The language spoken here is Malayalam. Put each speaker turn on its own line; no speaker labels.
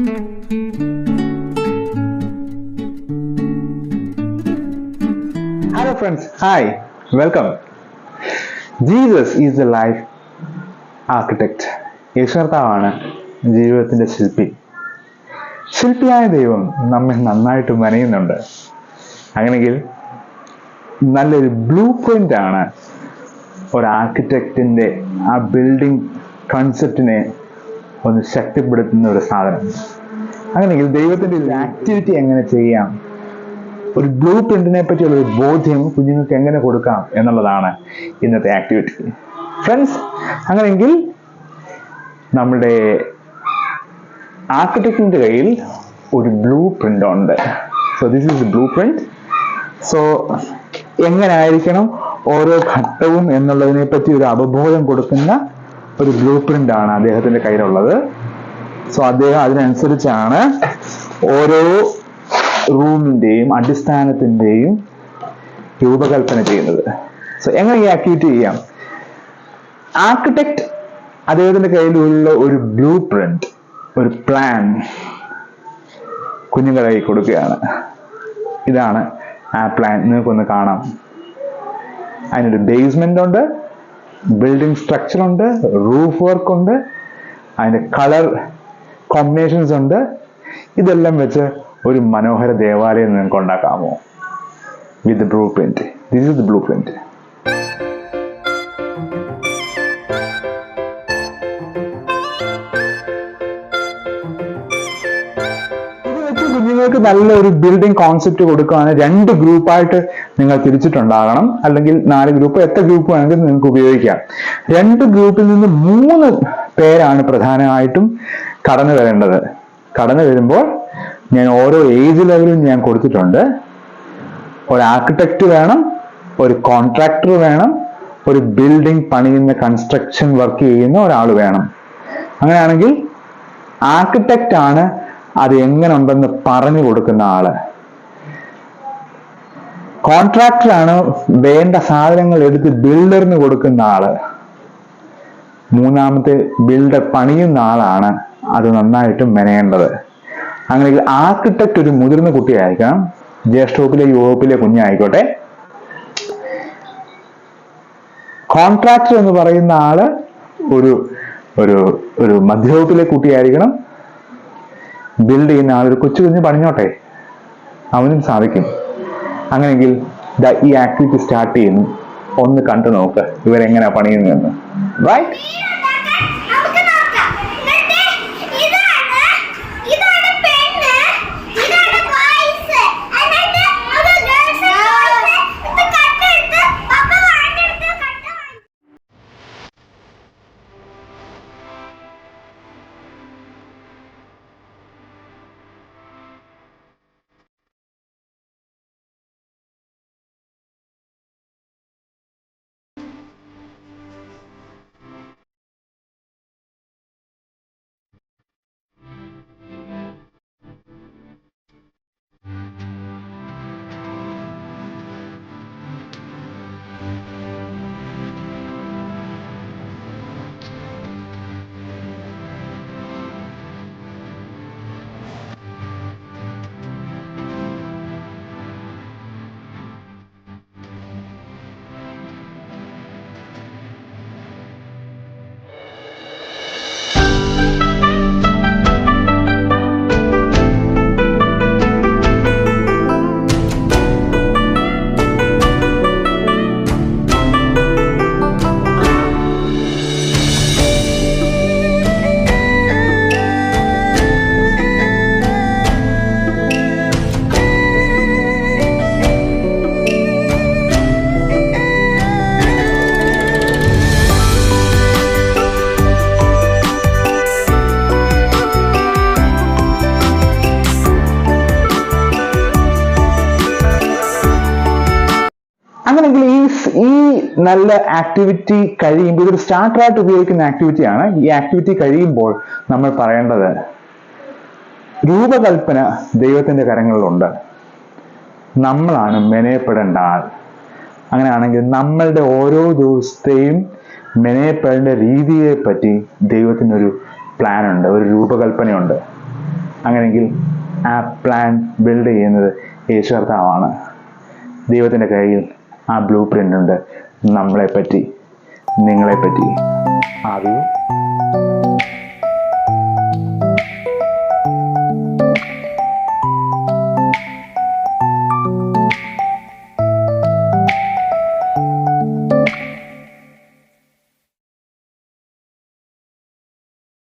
Hello friends, hi, welcome. Jesus is the life architect. യേശുകർത്താവാണ് ജീവിതത്തിന്റെ ശില്പി. ശില്പിയായ ദൈവം നമ്മെ നന്നായിട്ട് മെനയുന്നുണ്ട്. അങ്ങനെയെങ്കിൽ നല്ലൊരു ബ്ലൂ പ്രിന്റ് ആണ് ഒരു ആർക്കിടെക്റ്റിന്റെ ആ ബിൽഡിംഗ് കൺസെപ്റ്റിനെ ഒന്ന് ശക്തിപ്പെടുത്തുന്ന ഒരു സാധനം. അങ്ങനെയെങ്കിൽ ദൈവത്തിന്റെ ഒരു ആക്ടിവിറ്റി എങ്ങനെ ചെയ്യാം, ഒരു ബ്ലൂ പ്രിന്റിനെ പറ്റിയുള്ള ഒരു ബോധ്യം കുഞ്ഞുങ്ങൾക്ക് എങ്ങനെ കൊടുക്കാം എന്നുള്ളതാണ് ഇന്നത്തെ ആക്ടിവിറ്റി. ഫ്രണ്ട്സ്, അങ്ങനെയെങ്കിൽ നമ്മുടെ ആർക്കിടെക്റ്റിന്റെ കയ്യിൽ ഒരു ബ്ലൂ പ്രിന്റ് ഉണ്ട്. So this is blue print. So എങ്ങനെ ആയിരിക്കണം ഓരോ ഘട്ടവും എന്നുള്ളതിനെ പറ്റി ഒരു അവബോധം കൊടുക്കുന്ന ഒരു ബ്ലൂ പ്രിന്റ് ആണ് അദ്ദേഹത്തിന്റെ കയ്യിലുള്ളത്. സോ അദ്ദേഹം അതിനനുസരിച്ചാണ് ഓരോ റൂമിന്റെയും അടിസ്ഥാനത്തിന്റെയും രൂപകൽപ്പന ചെയ്യുന്നത്. സോ എങ്ങനെ ഈ ആക്ടിവിറ്റി ചെയ്യാം? ആർക്കിടെക്ട് അദ്ദേഹത്തിന്റെ കയ്യിലുള്ള ഒരു ബ്ലൂ പ്രിന്റ്, ഒരു പ്ലാൻ കുഞ്ഞുങ്ങളുടെ കയ്യിൽ കൊടുക്കുകയാണ്. ഇതാണ് ആ പ്ലാൻ, നിങ്ങൾക്കൊന്ന് കാണാം. അതിനൊരു ബേസ്മെന്റ് ഉണ്ട്, ബിൽഡിംഗ് സ്ട്രക്ചർ ഉണ്ട്, റൂഫ് വർക്ക് ഉണ്ട്, അതിന്റെ കളർ കോമ്പിനേഷൻസ് ഉണ്ട്. ഇതെല്ലാം വെച്ച് ഒരു മനോഹര ദേവാലയം നിങ്ങൾക്ക് ഉണ്ടാക്കാമോ? With blueprint. This is the blueprint. കുഞ്ഞുങ്ങൾക്ക് നല്ലൊരു ബിൽഡിംഗ് കോൺസെപ്റ്റ് കൊടുക്കുകയാണ്. 2 ഗ്രൂപ്പായിട്ട് നിങ്ങൾ തിരിച്ചിട്ടുണ്ടാകണം, അല്ലെങ്കിൽ 4 ഗ്രൂപ്പ്, എത്ര ഗ്രൂപ്പ് വേണമെങ്കിൽ നിങ്ങൾക്ക് ഉപയോഗിക്കാം. 2 ഗ്രൂപ്പിൽ നിന്ന് 3 പേരാണ് പ്രധാനമായിട്ടും കടന്നു വരേണ്ടത്. കടന്നു വരുമ്പോൾ ഞാൻ ഓരോ ഏജ് ലെവലും ഞാൻ കൊടുത്തിട്ടുണ്ട്. ഒരു ആർക്കിടെക്റ്റ് വേണം, ഒരു കോൺട്രാക്ടർ വേണം, ഒരു ബിൽഡിംഗ് പണിയുന്ന കൺസ്ട്രക്ഷൻ വർക്ക് ചെയ്യുന്ന ഒരാൾ വേണം. അങ്ങനെയാണെങ്കിൽ ആർക്കിടെക്റ്റ് ആണ് അത് എങ്ങനെ ഉണ്ടെന്ന് പറഞ്ഞു കൊടുക്കുന്ന ആള്. കോൺട്രാക്ടറാണ് വേണ്ട സാധനങ്ങൾ എടുത്ത് ബിൽഡറിന് കൊടുക്കുന്ന ആള്. മൂന്നാമത്തെ ബിൽഡർ പണിയുന്ന ആളാണ് അത് നന്നായിട്ട് മെനയേണ്ടത്. അങ്ങനെയെങ്കിൽ ആർക്കിടെക്ട് ഒരു മുതിർന്ന കുട്ടിയായിരിക്കണം, ജ്യേഷ്ഠവകുപ്പിലെ യുവകുപ്പിലെ കുഞ്ഞായിക്കോട്ടെ. കോൺട്രാക്ടർ എന്ന് പറയുന്ന ആള് ഒരു ഒരു ഒരു മധ്യവകുപ്പിലെ കുട്ടിയായിരിക്കണം. ബിൽഡ് ചെയ്യുന്ന ആൾ ഒരു കൊച്ചു കുഞ്ഞ് പണിഞ്ഞോട്ടെ, അവനും സാധിക്കും. അങ്ങനെയെങ്കിൽ ഈ ആക്ടിവിറ്റി സ്റ്റാർട്ട് ചെയ്യുന്നു. ഒന്ന് കണ്ടു നോക്ക് ഇവരെങ്ങനെയാ പണിയുന്നതെന്ന്. റൈറ്റ്? അങ്ങനെയെങ്കിൽ ഈ നല്ല ആക്ടിവിറ്റി കഴിയുമ്പോൾ, ഇതൊരു സ്റ്റാർട്ടറായിട്ട് ഉപയോഗിക്കുന്ന ആക്ടിവിറ്റിയാണ്. ഈ ആക്ടിവിറ്റി കഴിയുമ്പോൾ നമ്മൾ പറയേണ്ടത്, രൂപകൽപ്പന ദൈവത്തിന്റെ കരങ്ങളിലുണ്ട്, നമ്മളാണ് മെനയപ്പെടേണ്ട ആൾ. അങ്ങനെയാണെങ്കിൽ നമ്മളുടെ ഓരോ ദിവസത്തെയും മെനയപ്പെടേണ്ട രീതിയെ പറ്റി ദൈവത്തിനൊരു പ്ലാൻ ഉണ്ട്, ഒരു രൂപകൽപ്പനയുണ്ട്. അങ്ങനെയെങ്കിൽ ആ പ്ലാൻ ബിൽഡ് ചെയ്യുന്നത് യേശു കർത്താവാണ്. ദൈവത്തിൻ്റെ കയ്യിൽ ആ ബ്ലൂ പ്രിൻ്റ് ഉണ്ട്, നമ്മളെപ്പറ്റി, നിങ്ങളെപ്പറ്റി. അറിയൂ.